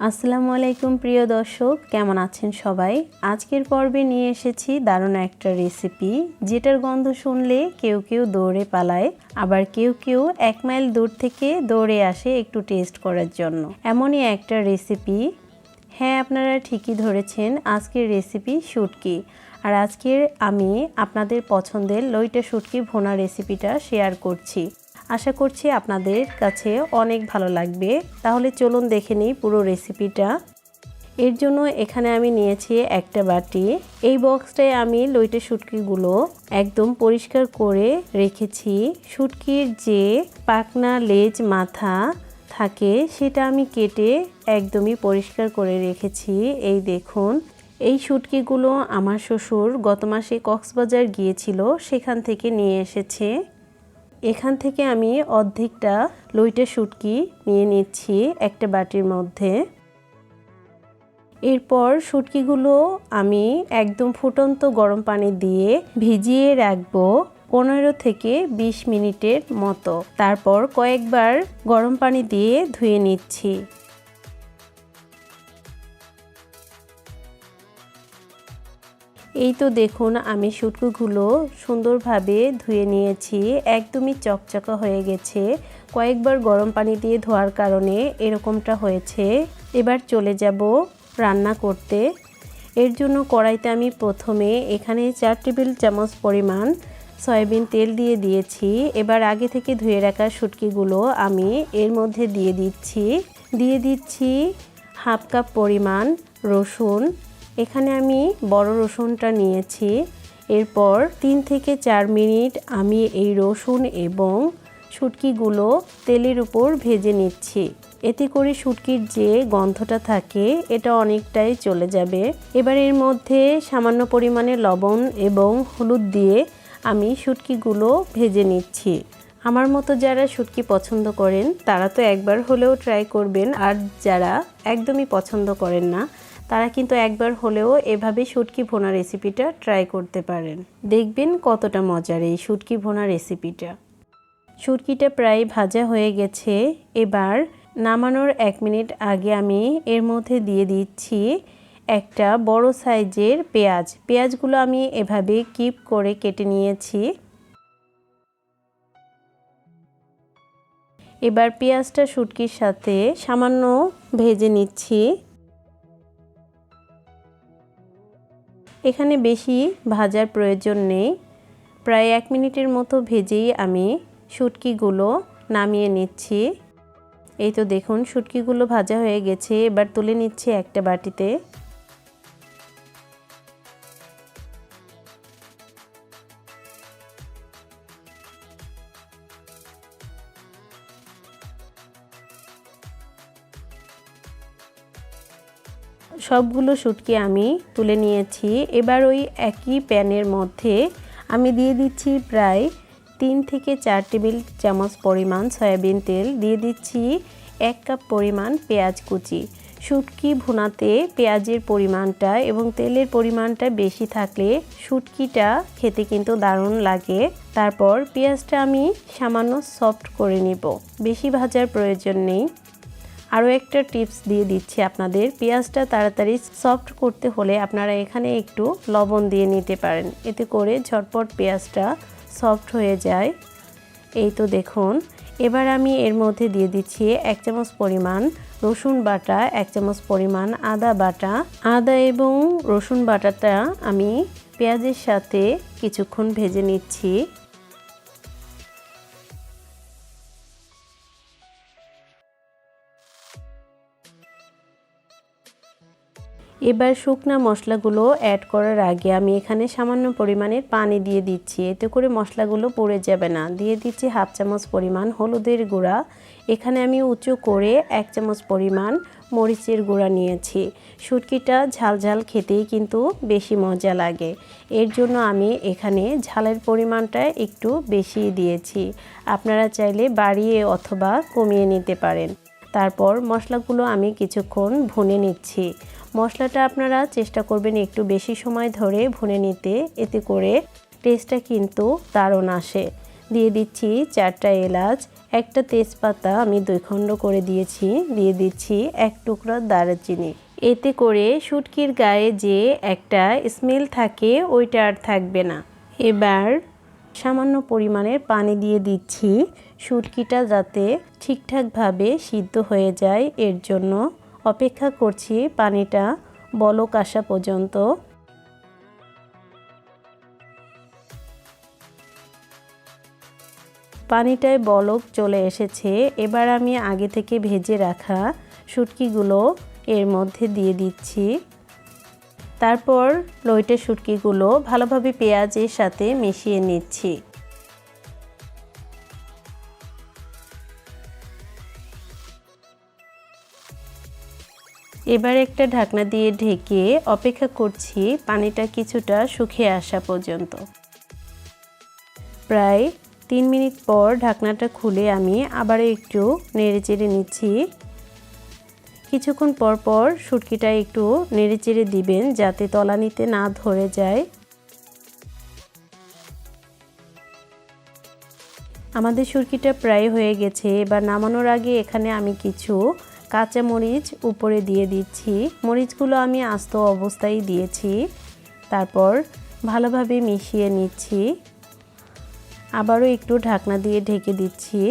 আসসালামু আলাইকুম প্রিয় দর্শক, কেমন আছেন সবাই? আজকের পর্বে নিয়ে এসেছি দারুণ একটা রেসিপি, যেটার গন্ধ শুনলে কেউ কেউ দৌড়ে পালায়, আবার কেউ কেউ 1 মাইল দূর থেকে দৌড়ে আসে একটু টেস্ট করার জন্য। এমনই একটা রেসিপি। হ্যাঁ, আপনারা ঠিকই ধরেছেন, আজকের রেসিপি শুটকি। আর আজকের আমি আপনাদের পছন্দের লইটা শুটকি ভুনা রেসিপিটা শেয়ার করছি। আশা করছি আপনাদের কাছে অনেক ভালো লাগবে। তাহলে চলুন দেখে নিই পুরো রেসিপিটা। এর জন্য এখানে আমি নিয়েছি একটা বাটি। এই বক্সটায় আমি লইটা শুটকিগুলো একদম পরিষ্কার করে রেখেছি। শুটকির যে পাখনা, লেজ, মাথা থাকে সেটা আমি কেটে একদমই পরিষ্কার করে রেখেছি। এই দেখুন, এই শুটকিগুলো আমার শ্বশুর গত মাসে কক্সবাজার গিয়েছিল, সেখান থেকে নিয়ে এসেছে। এখান থেকে আমি অর্ধেকটা লইটা শুটকি নিয়ে নিচ্ছি একটা বাটির মধ্যে। এরপর শুটকিগুলো আমি একদম ফুটন্ত গরম পানি দিয়ে ভিজিয়ে রাখবো 15 থেকে 20 মিনিটের মতো। তারপর কয়েকবার গরম পানি দিয়ে ধুয়ে নিচ্ছি। এই তো দেখুন, আমি শুটকিগুলো সুন্দরভাবে ধুয়ে নিয়েছি, একদমই চকচকা হয়ে গেছে। কয়েকবার গরম পানি দিয়ে ধোয়ার কারণে এরকমটা হয়েছে। এবার চলে যাব রান্না করতে। এর জন্য কড়াইতে আমি প্রথমে এখানে 4 টেবিল চামচ পরিমাণ সয়াবিন তেল দিয়ে দিয়েছি। এবার আগে থেকে ধুয়ে রাখা শুটকিগুলো আমি এর মধ্যে দিয়ে দিচ্ছি হাফ কাপ পরিমাণ রসুন। এখানে আমি বড় রসুনটা নিয়েছি। এরপর 3 থেকে 4 মিনিট আমি এই রসুন এবং শুটকিগুলো তেলের উপর ভেজে নিচ্ছি। এতে করে শুটকির যে গন্ধটা থাকে এটা অনেকটাই চলে যাবে। এবার এর মধ্যে সামান্য পরিমাণে লবণ এবং হলুদ দিয়ে আমি শুটকিগুলো ভেজে নিচ্ছি। আমার মতো যারা শুটকি পছন্দ করেন তারা তো একবার হলেও ট্রাই করবেন, আর যারা একদমই পছন্দ করেন না তারা কিন্তু একবার হলেও এভাবে শুটকি ভুনা রেসিপিটা ট্রাই করতে পারেন। দেখবেন কতটা মজার এই শুটকি ভুনা রেসিপিটা। শুটকিটা প্রায় ভাজা হয়ে গেছে। এবার নামানোর 1 মিনিট আগে আমি এর মধ্যে দিয়ে দিচ্ছি একটা বড় সাইজের পেঁয়াজগুলো আমি এভাবে কিপ করে কেটে নিয়েছি। এবার পেঁয়াজটা শুটকির সাথে সামান্য ভেজে নিচ্ছি। এখানে বেশি ভাজার প্রয়োজন নেই, প্রায় 1 মিনিটের মতো ভেজেই আমি শুটকিগুলো নামিয়ে নিচ্ছি। এই তো দেখুন, শুটকিগুলো ভাজা হয়ে গেছে। এবার তুলে নিচ্ছি একটা বাটিতে। সবগুলো শুটকি আমি তুলে নিয়েছি। এবার ওই একই প্যানের মধ্যে আমি দিয়ে দিচ্ছি প্রায় 3 থেকে 4 টেবিল চামচ পরিমাণ সয়াবিন তেল, দিয়ে দিচ্ছি 1 কাপ পরিমাণ পেঁয়াজ কুচি। শুটকি ভুনাতে পেঁয়াজের পরিমাণটা এবং তেলের পরিমাণটা বেশি থাকলে শুটকিটা খেতে কিন্তু দারুণ লাগে। তারপর পেঁয়াজটা আমি সামান্য সফট করে নিব, বেশি ভাজার প্রয়োজন নেই। আরও একটা টিপস দিয়ে দিচ্ছি আপনাদের, পেঁয়াজটা তাড়াতাড়ি সফট করতে হলে আপনারা এখানে একটু লবণ দিয়ে নিতে পারেন, এতে করে ঝটপট পেঁয়াজটা সফট হয়ে যায়। এই তো দেখুন, এবার আমি এর মধ্যে দিয়ে দিচ্ছি 1 চামচ পরিমাণ রসুন বাটা, 1 চামচ পরিমাণ আদা বাটা। আদা এবং রসুন বাটাটা আমি পেঁয়াজের সাথে কিছুক্ষণ ভেজে নিচ্ছি। এবার শুকনা মশলাগুলো অ্যাড করার আগে আমি এখানে সামান্য পরিমাণের পানি দিয়ে দিচ্ছি, এতে করে মশলাগুলো পুড়ে যাবে না। দিয়ে দিচ্ছি হাফ চামচ পরিমাণ হলুদের গুঁড়া। এখানে আমি উঁচু করে 1 চামচ পরিমাণ মরিচের গুঁড়া নিয়েছি। শুটকিটা ঝাল খেতেই কিন্তু বেশি মজা লাগে, এর জন্য আমি এখানে ঝালের পরিমাণটা একটু বেশি দিয়েছি। আপনারা চাইলে বাড়িয়ে অথবা কমিয়ে নিতে পারেন। তারপর মশলাগুলো আমি কিছুক্ষণ ভুনে নিচ্ছি। মশলাটা আপনারা চেষ্টা করবেন একটু বেশি সময় ধরে ভুনে নিতে, এতে করে টেস্টটা কিন্তু দারুণ আসে। দিয়ে দিচ্ছি 4টা এলাচ, একটা তেজপাতা আমি 2 খণ্ড করে দিয়েছি, দিয়ে দিচ্ছি 1 টুকরা দারুচিনি। এতে করে শুটকির গায়ে যে একটা স্মেল থাকে ওইটা আর থাকবে না। এবার সামান্য পরিমাণের পানি দিয়ে দিচ্ছি শুটকিটা যাতে ঠিকঠাকভাবে সিদ্ধ হয়ে যায়, এর জন্য অপেক্ষা করছি পানিটা বলক আসা পর্যন্ত। পানিটায় বলক চলে এসেছে। এবার আমি আগে থেকে ভেজে রাখা শুটকিগুলো এর মধ্যে দিয়ে দিচ্ছি। তারপর লইট্টা শুটকিগুলো ভালোভাবে পেঁয়াজের সাথে মিশিয়ে নিচ্ছি। এবার একটা ঢাকনা দিয়ে ঢেকে অপেক্ষা করছি পানিটা কিছুটা শুকিয়ে আসা পর্যন্ত। প্রায় 3 মিনিট পর ঢাকনাটা খুলে আমি আবার একটু নেড়েচেড়ে নিচ্ছি। কিছুক্ষণ পর পর শুটকিটা একটু নেড়েচেড়ে দিবেন যাতে তলানিতে না ধরে যায়। আমাদের শুটকিটা প্রায় হয়ে গেছে। এবার নামানোর আগে এখানে আমি কিছু কাঁচা মরিচ উপরে দিয়ে দিচ্ছি। মরিচগুলো আমি আস্ত অবস্থায় দিয়েছি। তারপর ভালোভাবে মিশিয়ে নিচ্ছি। আবারও একটু ঢাকনা দিয়ে ঢেকে দিচ্ছি।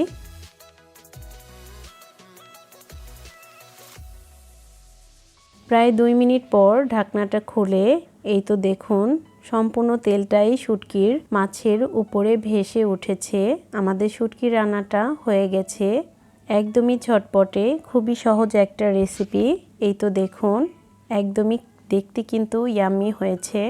প্রায় 2 মিনিট পর ঢাকনাটা খুলে এই তো দেখুন সম্পূর্ণ তেলটাই শুটকির মাছের উপরে ভেসে উঠেছে। আমাদের শুটকি রান্নাটা হয়ে গেছে। একদমই ঝটপটে, খুবই সহজ একটা রেসিপি। এই তো দেখুন একদমই দেখতে কিন্তু ইয়াম্মি হয়েছে।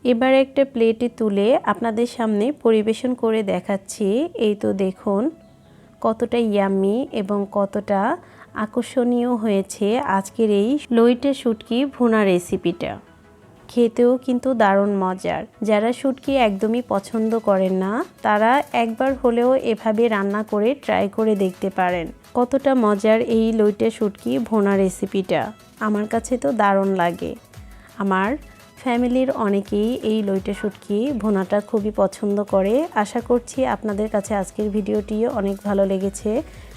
এবার একটা প্লেটে তুলে আপনাদের সামনে পরিবেশন করে দেখাচ্ছি। এই তো দেখুন কতটা ইয়াম্মি এবং কতটা আকর্ষণীয় হয়েছে আজকের এই লইট্টা শুটকি ভুনা রেসিপিটা। খেতেও কিন্তু দারুণ মজার। যারা শুটকি একদমই পছন্দ করেন না তারা একবার হলেও এভাবে রান্না করে ট্রাই করে দেখতে পারেন। কতটা মজার এই লইট্টা শুটকি ভুনা রেসিপিটা, আমার কাছে তো দারুণ লাগে। আমার ফ্যামিলির অনেকেই এই লইট্টা শুটকি ভুনাটা খুবই পছন্দ করে। আশা করছি আপনাদের কাছে আজকের ভিডিওটিও অনেক ভালো লেগেছে।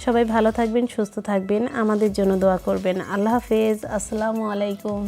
সবাই ভালো থাকবেন, সুস্থ থাকবেন, আমাদের জন্য দোয়া করবেন। আল্লাহ হাফেজ, আসসালামু আলাইকুম।